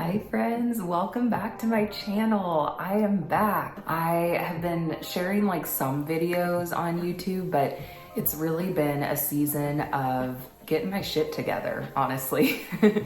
Hi friends, welcome back to my channel. I am back. I have been sharing like some videos on YouTube, but it's really been a season of getting my shit together, honestly.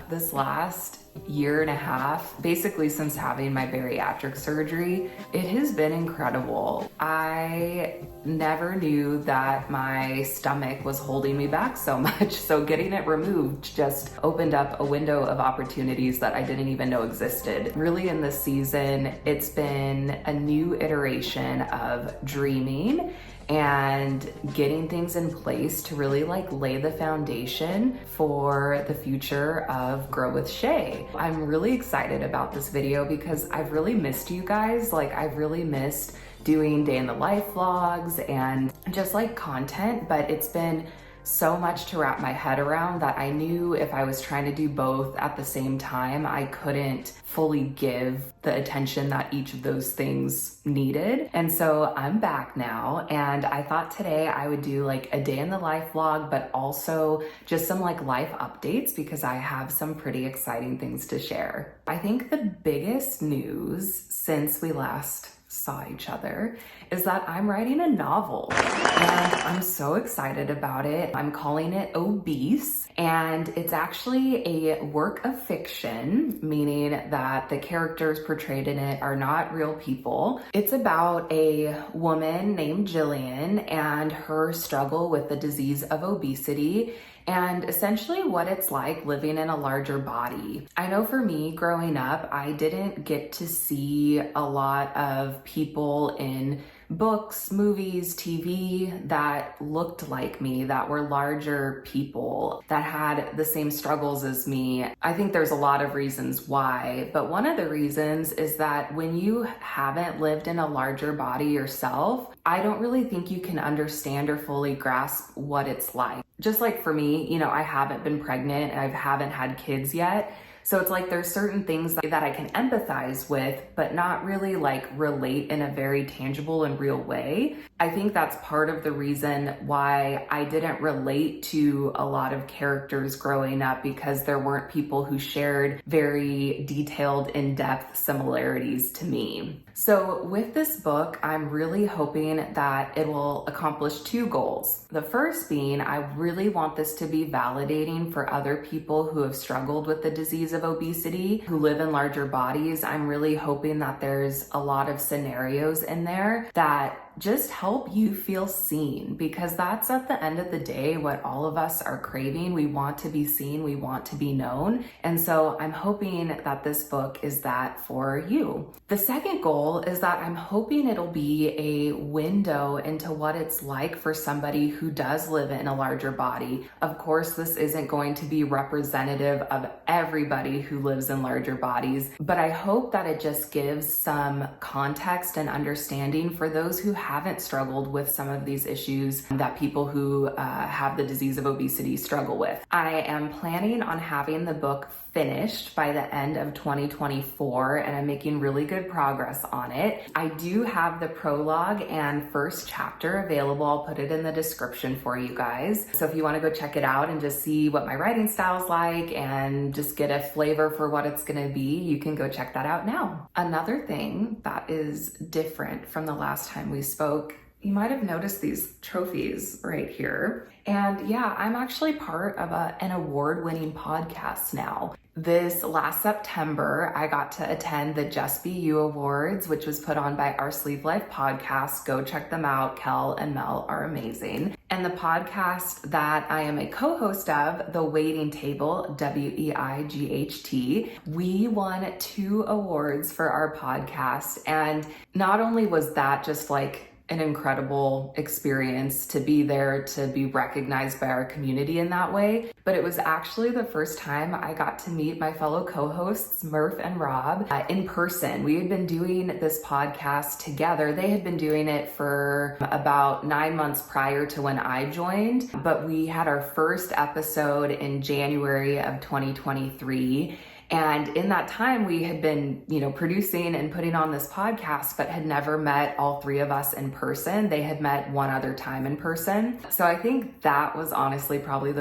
This last year and a half, basically since having my bariatric surgery, it has been incredible. I never knew that my stomach was holding me back so much. So getting it removed just opened up a window of opportunities that I didn't even know existed. Really in this season, it's been a new iteration of dreaming and getting things in place to really like lay the foundation for the future of Grow with Shay. I'm really excited about this video because I've really missed you guys. Like I've really missed doing day in the life vlogs and just like content, but it's been so much to wrap my head around that I knew if I was trying to do both at the same time, I couldn't fully give the attention that each of those things needed. And so I'm back now, and I thought today I would do like a day in the life vlog, but also just some like life updates because I have some pretty exciting things to share. I think the biggest news since we last saw each other is that I'm writing a novel and I'm so excited about it. I'm calling it Obese, and it's actually a work of fiction, meaning that the characters portrayed in it are not real people. It's about a woman named Jillian and her struggle with the disease of obesity and essentially what it's like living in a larger body. I know for me growing up, I didn't get to see a lot of people in books, movies, TV that looked like me, that were larger people, that had the same struggles as me. I think there's a lot of reasons why, but one of the reasons is that when you haven't lived in a larger body yourself, I don't really think you can understand or fully grasp what it's like. Just like for me, you know, I haven't been pregnant and I haven't had kids yet. So it's like there's certain things that I can empathize with, but not really like relate in a very tangible and real way. I think that's part of the reason why I didn't relate to a lot of characters growing up, because there weren't people who shared very detailed, in-depth similarities to me. So with this book, I'm really hoping that it will accomplish two goals. The first being, I really want this to be validating for other people who have struggled with the disease of obesity, who live in larger bodies. I'm really hoping that there's a lot of scenarios in there that just help you feel seen, because that's at the end of the day what all of us are craving. We want to be seen, we want to be known. And so I'm hoping that this book is that for you. The second goal is that I'm hoping it'll be a window into what it's like for somebody who does live in a larger body. Of course, this isn't going to be representative of everybody who lives in larger bodies, but I hope that it just gives some context and understanding for those who haven't struggled with some of these issues that people who have the disease of obesity struggle with. I am planning on having the book finished by the end of 2024, and I'm making really good progress on it. I do have the prologue and first chapter available. I'll put it in the description for you guys. So if you want to go check it out and just see what my writing style's like and just get a flavor for what it's going to be, you can go check that out now. Another thing that is different from the last time we spoke, you might have noticed these trophies right here. And yeah, I'm actually part of an award-winning podcast now. This last September, I got to attend the Just Be You Awards, which was put on by our Sleep Life podcast. Go check them out. Kel and Mel are amazing. And the podcast that I am a co-host of, The Waiting Table, WEIGHT, we won 2 awards for our podcast. And not only was that just like an incredible experience to be there, to be recognized by our community in that way, but it was actually the first time I got to meet my fellow co-hosts, Murph and Rob, in person. We had been doing this podcast together. They had been doing it for about 9 months prior to when I joined, but we had our first episode in January of 2023. And in that time, we had been, producing and putting on this podcast, but had never met all three of us in person. They had met one other time in person. So I think that was honestly probably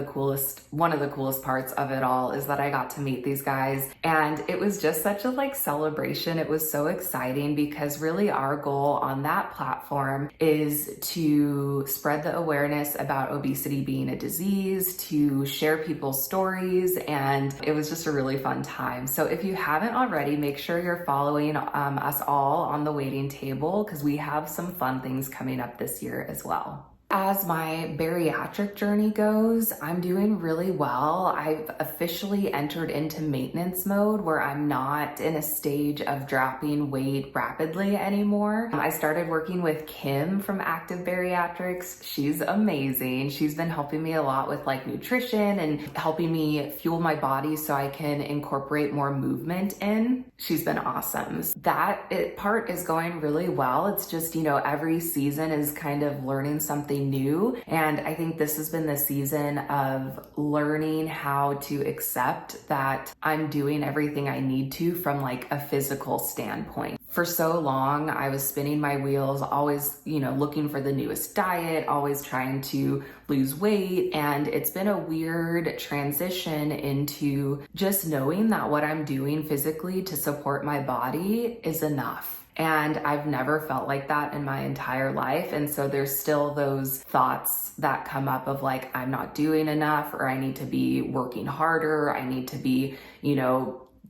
one of the coolest parts of it all, is that I got to meet these guys. And it was just such a celebration. It was so exciting because really our goal on that platform is to spread the awareness about obesity being a disease, to share people's stories, and it was just a really fun time. So if you haven't already, make sure you're following us all on the waiting table, because we have some fun things coming up this year as well. As my bariatric journey goes, I'm doing really well. I've officially entered into maintenance mode, where I'm not in a stage of dropping weight rapidly anymore. I started working with Kim from Active Bariatrics. She's amazing. She's been helping me a lot with nutrition and helping me fuel my body so I can incorporate more movement in. She's been awesome. That part is going really well. It's just, every season is kind of learning something new. And I think this has been the season of learning how to accept that I'm doing everything I need to from a physical standpoint. For so long, I was spinning my wheels, always, looking for the newest diet, always trying to lose weight. And it's been a weird transition into just knowing that what I'm doing physically to support my body is enough. And I've never felt like that in my entire life. And so there's still those thoughts that come up of I'm not doing enough, or I need to be working harder. I need to be,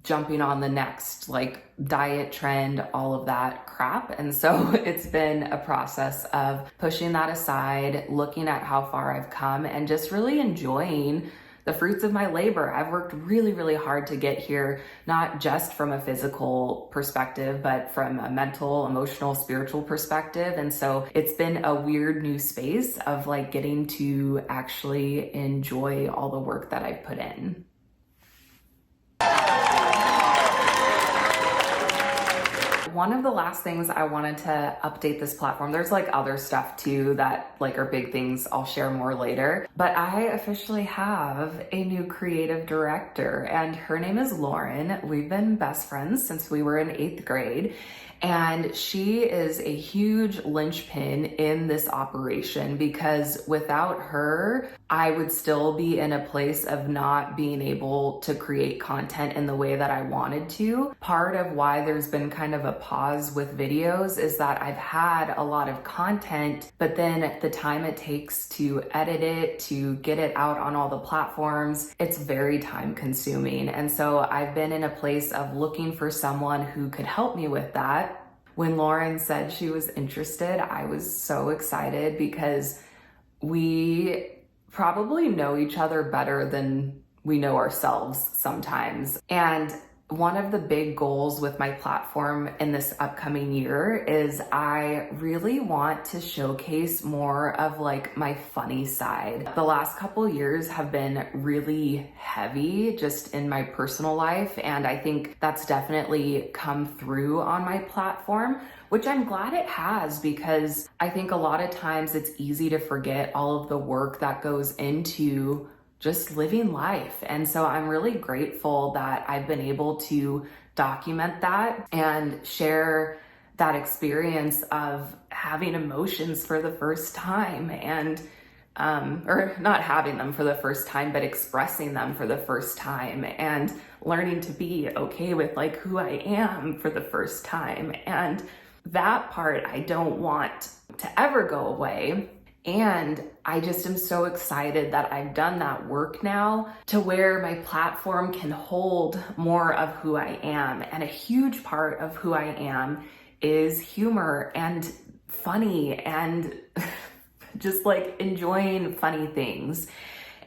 jumping on the next diet trend, all of that crap. And so it's been a process of pushing that aside, looking at how far I've come, and just really enjoying the fruits of my labor. I've worked really, really hard to get here, not just from a physical perspective, but from a mental, emotional, spiritual perspective. And so it's been a weird new space of getting to actually enjoy all the work that I've put in. One of the last things I wanted to update this platform, there's other stuff too that are big things I'll share more later, but I officially have a new creative director, and her name is Lauren. We've been best friends since we were in 8th grade. And she is a huge linchpin in this operation, because without her, I would still be in a place of not being able to create content in the way that I wanted to. Part of why there's been kind of a pause with videos is that I've had a lot of content, but then the time it takes to edit it, to get it out on all the platforms, it's very time consuming. And so I've been in a place of looking for someone who could help me with that. When Lauren said she was interested, I was so excited, because we probably know each other better than we know ourselves sometimes. And one of the big goals with my platform in this upcoming year is I really want to showcase more of my funny side. The last couple years have been really heavy just in my personal life, and I think that's definitely come through on my platform, which I'm glad it has, because I think a lot of times it's easy to forget all of the work that goes into just living life. And so I'm really grateful that I've been able to document that and share that experience of having emotions for the first time, and or not having them for the first time, but expressing them for the first time, and learning to be okay with who I am for the first time. And that part I don't want to ever go away. And I just am so excited that I've done that work now, to where my platform can hold more of who I am. And a huge part of who I am is humor and funny, and just enjoying funny things.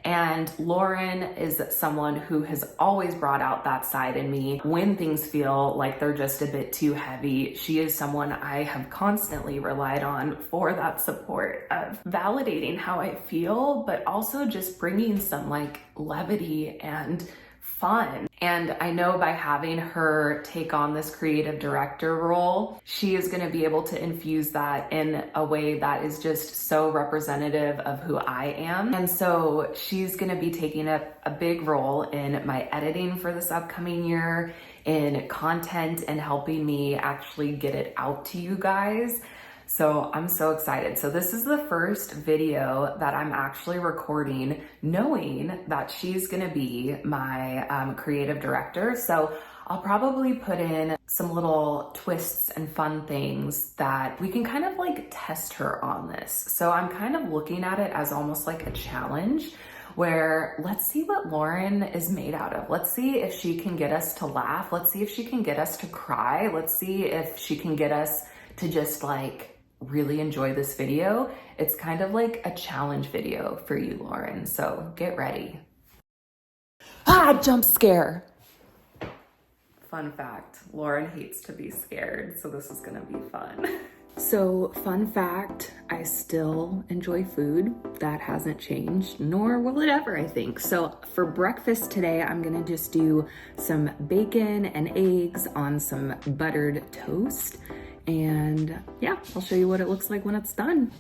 And Lauren is someone who has always brought out that side in me when things feel like they're just a bit too heavy. She is someone I have constantly relied on for that support of validating how I feel, but also just bringing some levity and fun. And I know by having her take on this creative director role, she is going to be able to infuse that in a way that is just so representative of who I am. And so she's going to be taking up a big role in my editing for this upcoming year, in content, and helping me actually get it out to you guys. So I'm so excited. So this is the first video that I'm actually recording knowing that she's gonna be my creative director. So I'll probably put in some little twists and fun things that we can kind of like test her on this. So I'm kind of looking at it as almost like a challenge where let's see what Lauren is made out of. Let's see if she can get us to laugh. Let's see if she can get us to cry. Let's see if she can get us to just like really enjoy this video. It's kind of like a challenge video for you, Lauren. So get ready. Jump scare. Fun fact, Lauren hates to be scared, so this is gonna be fun. So fun fact, I still enjoy food. That hasn't changed, nor will it ever, I think. So for breakfast today, I'm gonna just do some bacon and eggs on some buttered toast. And yeah, I'll show you what it looks like when it's done.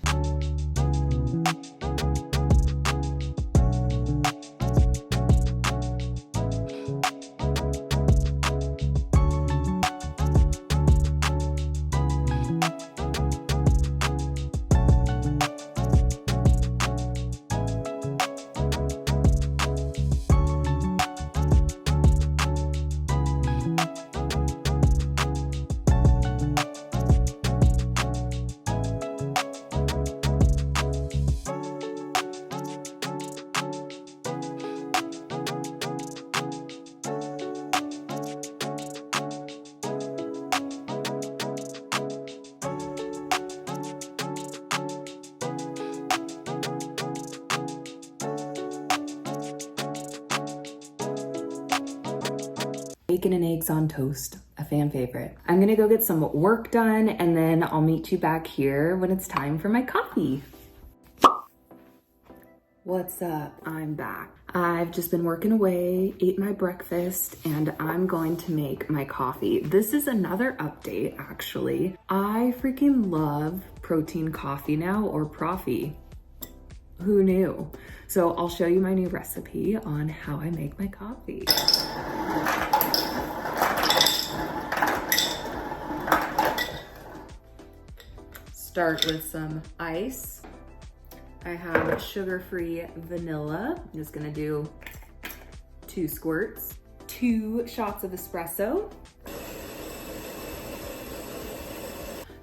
Bacon and eggs on toast, a fan favorite. I'm gonna go get some work done and then I'll meet you back here when it's time for my coffee. What's up? I'm back. I've just been working away, ate my breakfast, and I'm going to make my coffee. This is another update, actually. I freaking love protein coffee now, or Proffee. Who knew? So I'll show you my new recipe on how I make my coffee. Start with some ice. I have sugar-free vanilla. I'm just gonna do 2 squirts. 2 shots of espresso.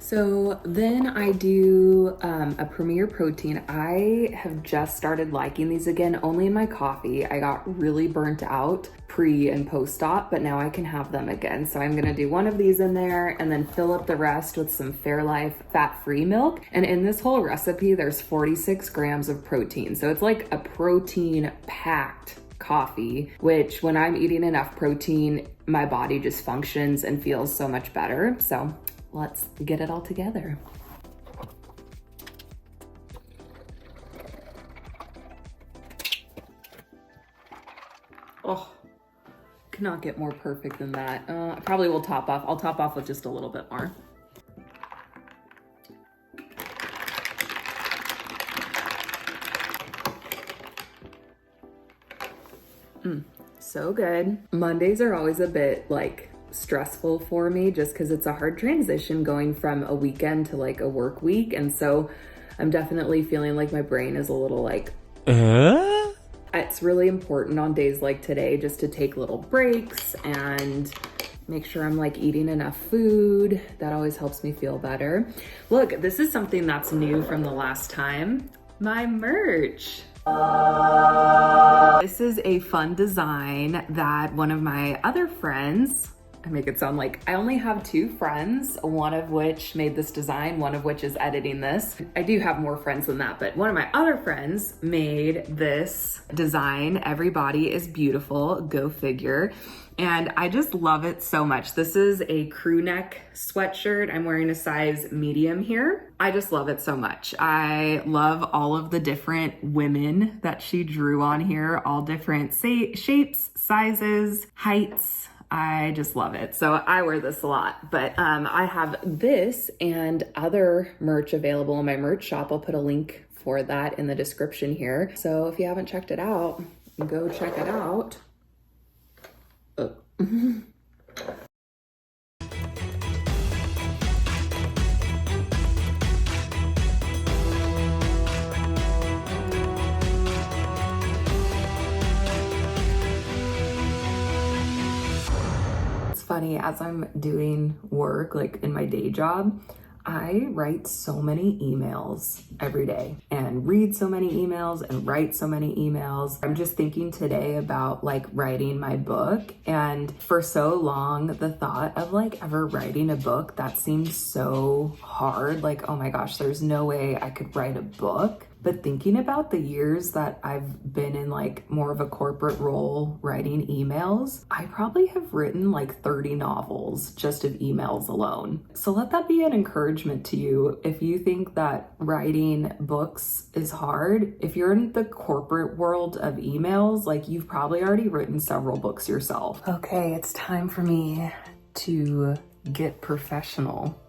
So then I do a Premier Protein. I have just started liking these again, only in my coffee. I got really burnt out pre and post-op, but now I can have them again. So I'm gonna do 1 of these in there and then fill up the rest with some Fairlife fat-free milk. And in this whole recipe, there's 46 grams of protein. So it's like a protein-packed coffee, which when I'm eating enough protein, my body just functions and feels so much better. So let's get it all together. Oh, cannot get more perfect than that. I probably will top off. I'll top off with just a little bit more. So good. Mondays are always a bit like stressful for me just because it's a hard transition going from a weekend to like a work week. And so I'm definitely feeling like my brain is a little like, It's really important on days like today just to take little breaks and make sure I'm like eating enough food. That always helps me feel better. Look, this is something that's new from the last time. My merch. This is a fun design that one of my other friends, I make it sound like I only have 2 friends, one of which made this design, one of which is editing this. I do have more friends than that, but one of my other friends made this design. Everybody is beautiful, go figure. and I just love it so much. This is a crew neck sweatshirt. I'm wearing a size medium here. I just love it so much. I love all of the different women that she drew on here, all different shapes, sizes, heights. I just love it. So I wear this a lot, but I have this and other merch available in my merch shop. I'll put a link for that in the description here. So if you haven't checked it out, go check it out. It's funny, as I'm doing work, like in my day job, I write so many emails every day and read so many emails and write so many emails. I'm just thinking today about like writing my book, and for so long the thought of like ever writing a book, that seemed so hard. Like, oh my gosh, there's no way I could write a book. But thinking about the years that I've been in like more of a corporate role writing emails, I probably have written like 30 novels just of emails alone. So let that be an encouragement to you. If you think that writing books is hard, if you're in the corporate world of emails, like you've probably already written several books yourself. Okay, it's time for me to get professional.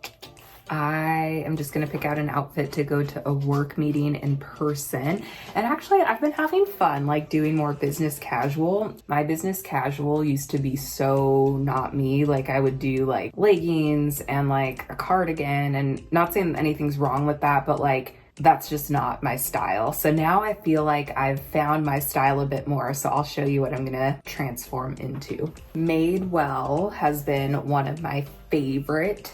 I am just gonna pick out an outfit to go to a work meeting in person. And actually, I've been having fun like doing more business casual. My business casual used to be so not me. Like I would do like leggings and like a cardigan, and not saying anything's wrong with that, but like that's just not my style. So now I feel like I've found my style a bit more. So I'll show you what I'm gonna transform into. Madewell has been one of my favorite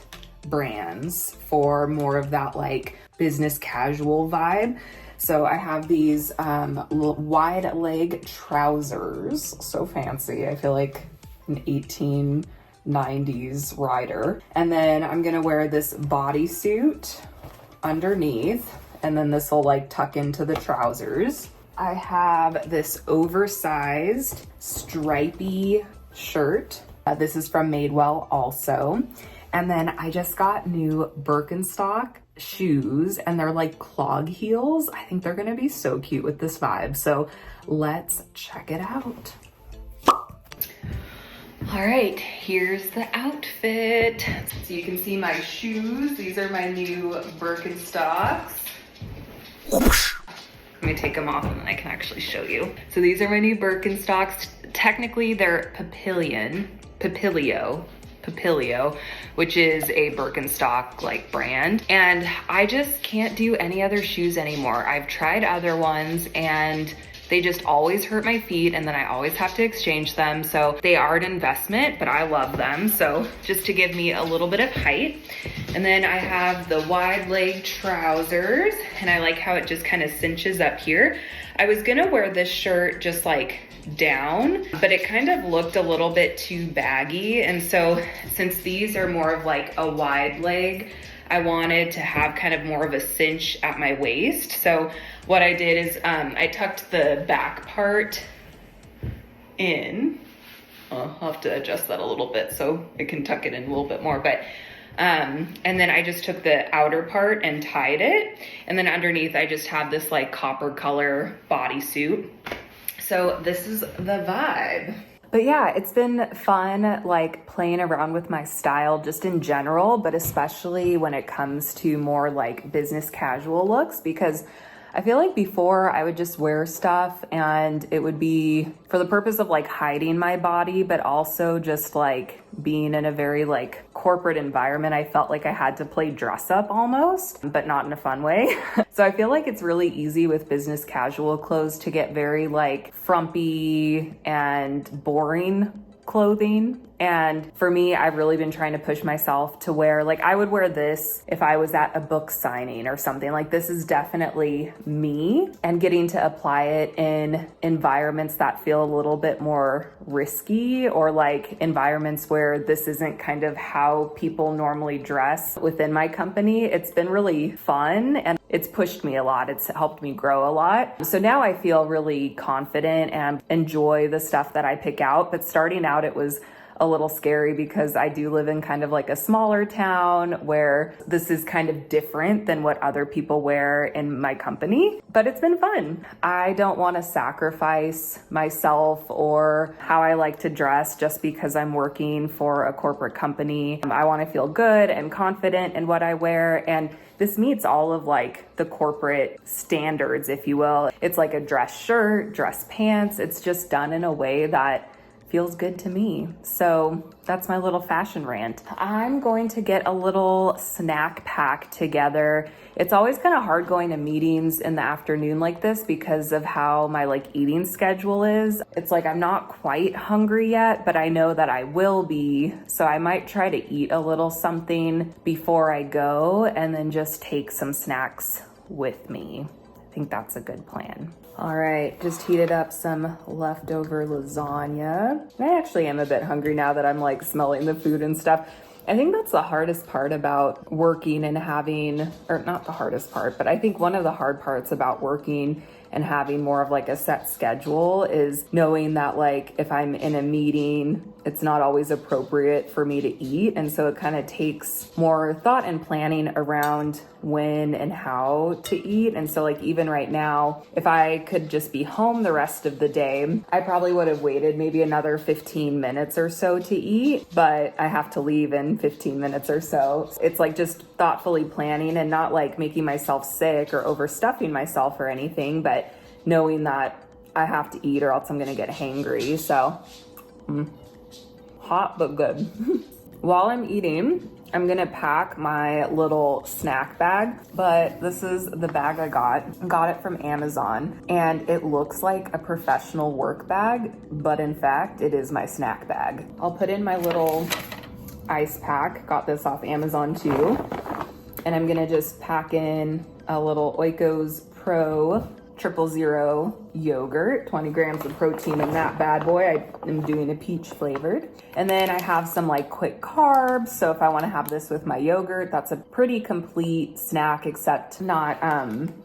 brands for more of that like business casual vibe. So I have these wide leg trousers, so fancy. I feel like an 1890s rider. And then I'm gonna wear this bodysuit underneath, and then this will like tuck into the trousers. I have this oversized stripy shirt. This is from Madewell also. And then I just got new Birkenstock shoes, and they're like clog heels. I think they're gonna be so cute with this vibe. So let's check it out. All right, here's the outfit. So you can see my shoes. These are my new Birkenstocks. Let me take them off and then I can actually show you. So these are my new Birkenstocks. Technically they're Papilio, which is a Birkenstock like brand. And I just can't do any other shoes anymore. I've tried other ones and they just always hurt my feet, and then I always have to exchange them. So they are an investment, but I love them. So just to give me a little bit of height. And then I have the wide leg trousers, and I like how it just kind of cinches up here. I was gonna wear this shirt just like down, but it kind of looked a little bit too baggy. And so since these are more of like a wide leg, I wanted to have kind of more of a cinch at my waist. So what I did is I tucked the back part in. I'll have to adjust that a little bit so it can tuck it in a little bit more. But and then I just took the outer part and tied it. And then underneath I just have this like copper color bodysuit. So this is the vibe. But yeah, it's been fun like playing around with my style just in general, but especially when it comes to more like business casual looks, because I feel like before I would just wear stuff and it would be for the purpose of like hiding my body, but also just like being in a very like corporate environment. I felt like I had to play dress up almost, but not in a fun way. So I feel like it's really easy with business casual clothes to get very like frumpy and boring clothing. And for me, I've really been trying to push myself to wear, like I would wear this if I was at a book signing or something. Like this is definitely me, and getting to apply it in environments that feel a little bit more risky, or like environments where this isn't kind of how people normally dress within my company. It's been really fun, and it's pushed me a lot. It's helped me grow a lot. So now I feel really confident and enjoy the stuff that I pick out. But starting out, it was a little scary because I do live in kind of like a smaller town where this is kind of different than what other people wear in my company, but it's been fun. I don't want to sacrifice myself or how I like to dress just because I'm working for a corporate company. I want to feel good and confident in what I wear, and this meets all of like the corporate standards, if you will. It's like a dress shirt, dress pants. It's just done in a way that feels good to me. So that's my little fashion rant. I'm going to get a little snack pack together. It's always kind of hard going to meetings in the afternoon like this because of how my like eating schedule is. It's like I'm not quite hungry yet, but I know that I will be. So I might try to eat a little something before I go and then just take some snacks with me. I think that's a good plan. All right, just heated up some leftover lasagna. I actually am a bit hungry now that I'm like smelling the food and stuff. I think that's the hardest part about working and having, or not the hardest part, but I think one of the hard parts about working and having more of like a set schedule is knowing that like if I'm in a meeting, it's not always appropriate for me to eat. And so it kind of takes more thought and planning around when and how to eat. And so like even right now, if I could just be home the rest of the day, I probably would have waited maybe another 15 minutes or so to eat, but I have to leave in 15 minutes or so. It's like just thoughtfully planning and not like making myself sick or overstuffing myself or anything, but knowing that I have to eat or else I'm gonna get hangry. So hot but good. While I'm eating, I'm gonna pack my little snack bag, but this is the bag I got it from Amazon, and it looks like a professional work bag, but in fact it is my snack bag. I'll put in my little ice pack, got this off Amazon too, and I'm gonna just pack in a little Oikos Pro 000 yogurt, 20 grams of protein in that bad boy. I am doing a peach flavored. And then I have some like quick carbs. So if I want to have this with my yogurt, that's a pretty complete snack, except not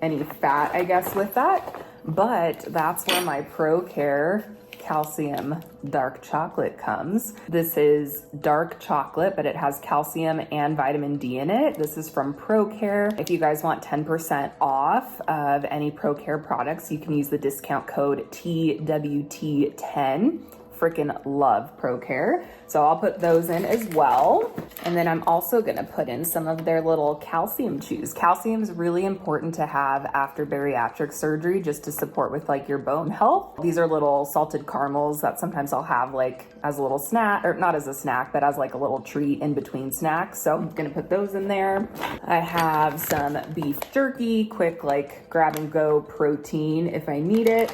any fat, I guess, with that. But that's where my Pro Care calcium dark chocolate comes. This is dark chocolate, but it has calcium and vitamin D in it. This is from Pro Care. If you guys want 10% off of any Pro Care products, you can use the discount code TWT10. Freaking love Pro Care. So I'll put those in as well. And then I'm also gonna put in some of their little calcium chews. Calcium is really important to have after bariatric surgery just to support with like your bone health. These are little salted caramels that sometimes I'll have like as a little snack, or not as a snack, but as like a little treat in between snacks. So I'm gonna put those in there. I have some beef jerky, quick like grab and go protein if I need it.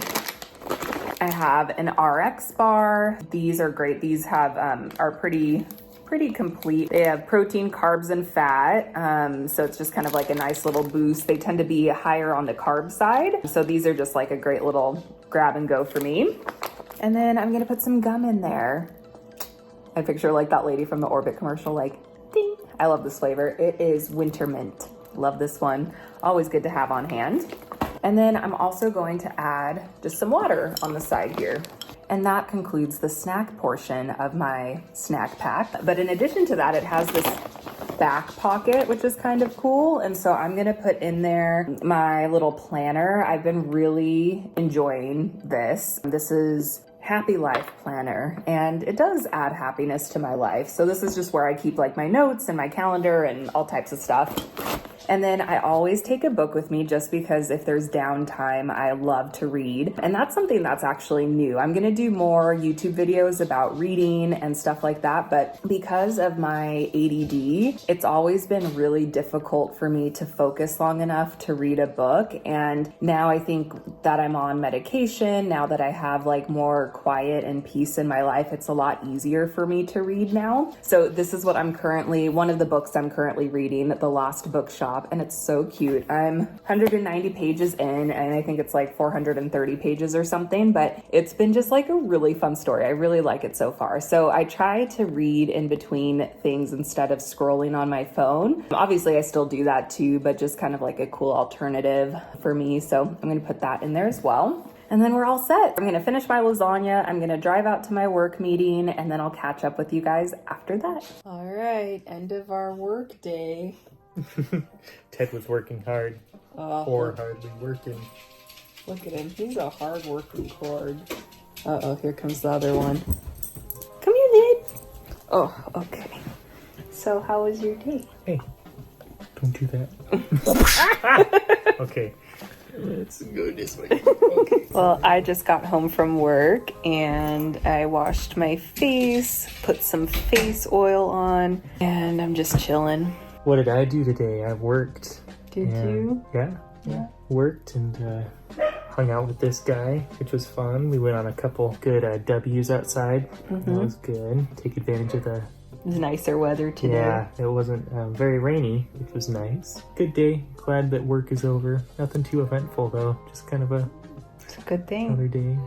I have an RX bar. These are great. These have are pretty complete. They have protein, carbs, and fat. So it's just kind of like a nice little boost. They tend to be higher on the carb side. So these are just like a great little grab and go for me. And then I'm gonna put some gum in there. I picture like that lady from the Orbit commercial, like ding. I love this flavor. It is winter mint. Love this one. Always good to have on hand. And then I'm also going to add just some water on the side here. And that concludes the snack portion of my snack pack. But in addition to that, it has this back pocket, which is kind of cool. And so I'm gonna put in there my little planner. I've been really enjoying this. This is Happy Life Planner, and it does add happiness to my life. So this is just where I keep like my notes and my calendar and all types of stuff. And then I always take a book with me just because if there's downtime, I love to read. And that's something that's actually new. I'm gonna do more YouTube videos about reading and stuff like that. But because of my ADD, it's always been really difficult for me to focus long enough to read a book. And now I think that I'm on medication, now that I have like more quiet and peace in my life, it's a lot easier for me to read now. So this is what one of the books I'm currently reading, The Lost Bookshop shop, and it's so cute. I'm 190 pages in, and I think it's like 430 pages or something, but it's been just like a really fun story. I really like it so far. So I try to read in between things instead of scrolling on my phone. Obviously, I still do that too, but just kind of like a cool alternative for me. So I'm going to put that in there as well. And then we're all set. I'm gonna finish my lasagna. I'm gonna drive out to my work meeting, and then I'll catch up with you guys after that. All right, end of our work day. Ted was working hard, or hardly working. Look at him, he's a hard working cord. Uh-oh, here comes the other one. Come here, Ned. Oh, okay. So how was your day? Hey, don't do that. Okay. Let's go this way. Okay. Well, I just got home from work and I washed my face, put some face oil on, and I'm just chilling. What did I do today? I worked. Did you? Yeah. Worked and hung out with this guy, which was fun. We went on a couple good W's outside. That was good. Take advantage of the It was nicer weather today. Yeah, it wasn't very rainy, which was nice. Good day. Glad that work is over. Nothing too eventful though. Just kind of It's a good thing. another day.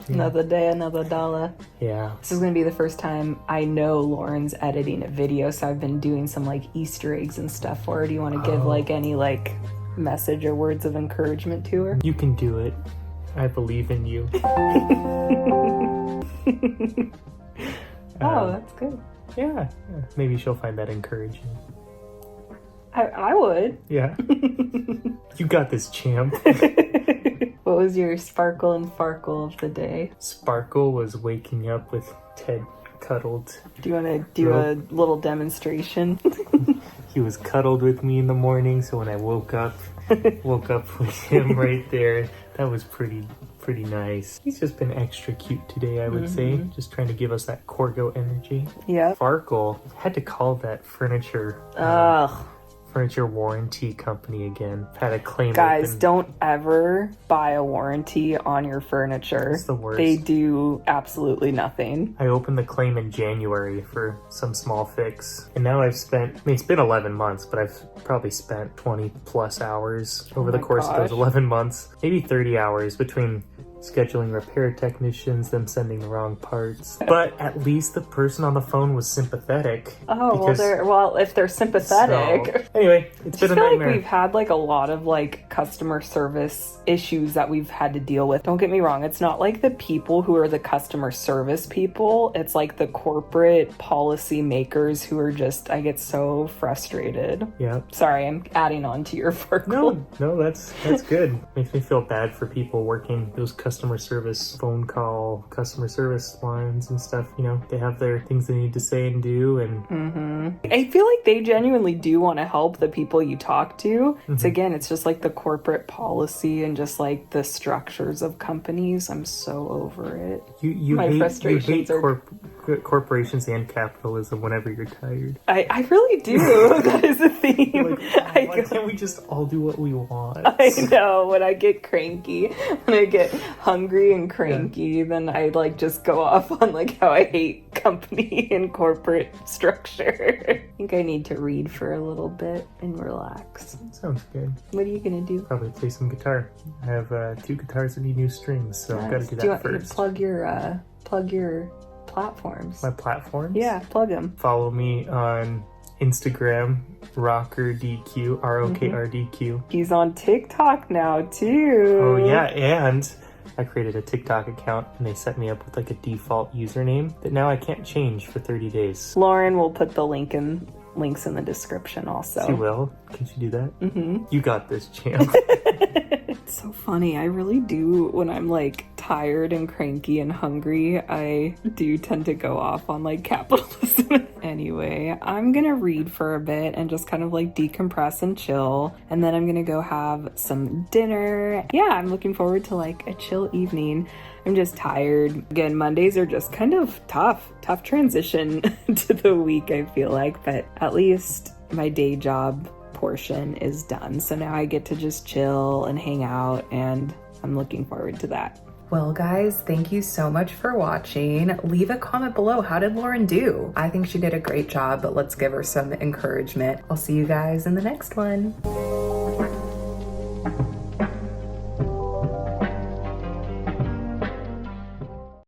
Yeah. Another day, another dollar. Yeah. This is gonna be the first time I know Lauren's editing a video, so I've been doing some like Easter eggs and stuff for her. Do you want to give like any like message or words of encouragement to her? You can do it. I believe in you. Oh, that's good. Yeah. Maybe she'll find that encouraging. I would. Yeah. You got this, champ. What was your sparkle and farkle of the day? Sparkle was waking up with Ted cuddled. Do you want to do a little demonstration? He was cuddled with me in the morning, so when I woke up with him right there. That was pretty nice. He's just been extra cute today, I would say. Just trying to give us that Corgo energy. Yeah. Farkle. Had to call that furniture warranty company again. Had a claim. Guys, open. don't ever buy a warranty on your furniture. It's the worst. They do absolutely nothing. I opened the claim in January for some small fix. And now it's been 11 months, but I've probably spent 20 plus hours over the course of those 11 months. Maybe 30 hours between scheduling repair technicians, them sending the wrong parts. But at least the person on the phone was sympathetic. Oh, well, if they're sympathetic. So, anyway, it's been a nightmare. I feel like we've had like a lot of like customer service issues that we've had to deal with. Don't get me wrong, it's not like the people who are the customer service people. It's like the corporate policy makers who are just, I get so frustrated. Yeah. Sorry, I'm adding on to your farkle. No, that's good. Makes me feel bad for people working those customer service customer service lines and stuff. You know, they have their things they need to say and do, and I feel like they genuinely do want to help the people you talk to. It's just like the corporate policy and just like the structures of companies. I'm so over it. You hate corporations and capitalism whenever you're tired. I really do. That is a theme. Why can't we just all do what we want? I know. When I get cranky, when I get hungry and cranky, then I like just go off on like how I hate company and corporate structure. I think I need to read for a little bit and relax. Sounds good. What are you gonna do? Probably play some guitar. I have 2 guitars that need new strings, so I've got to do that first. Plug your platforms. My platforms? Yeah, plug them. Follow me on Instagram, RockerDQ, ROKRDQ. He's on TikTok now too. Oh yeah, and I created a TikTok account and they set me up with like a default username that now I can't change for 30 days. Lauren will put the links in the description also. She will? Can she do that? You got this, champ. It's so funny. I really do, when I'm like tired and cranky and hungry, I do tend to go off on like capitalism. Anyway, I'm gonna read for a bit and just kind of like decompress and chill, and then I'm gonna go have some dinner. Yeah, I'm looking forward to like a chill evening. I'm just tired. Again, Mondays are just kind of tough transition to the week, I feel like, but at least my day job portion is done. So now I get to just chill and hang out, and I'm looking forward to that. Well guys, thank you so much for watching. Leave a comment below. How did Lauren do? I think she did a great job, but let's give her some encouragement. I'll see you guys in the next one.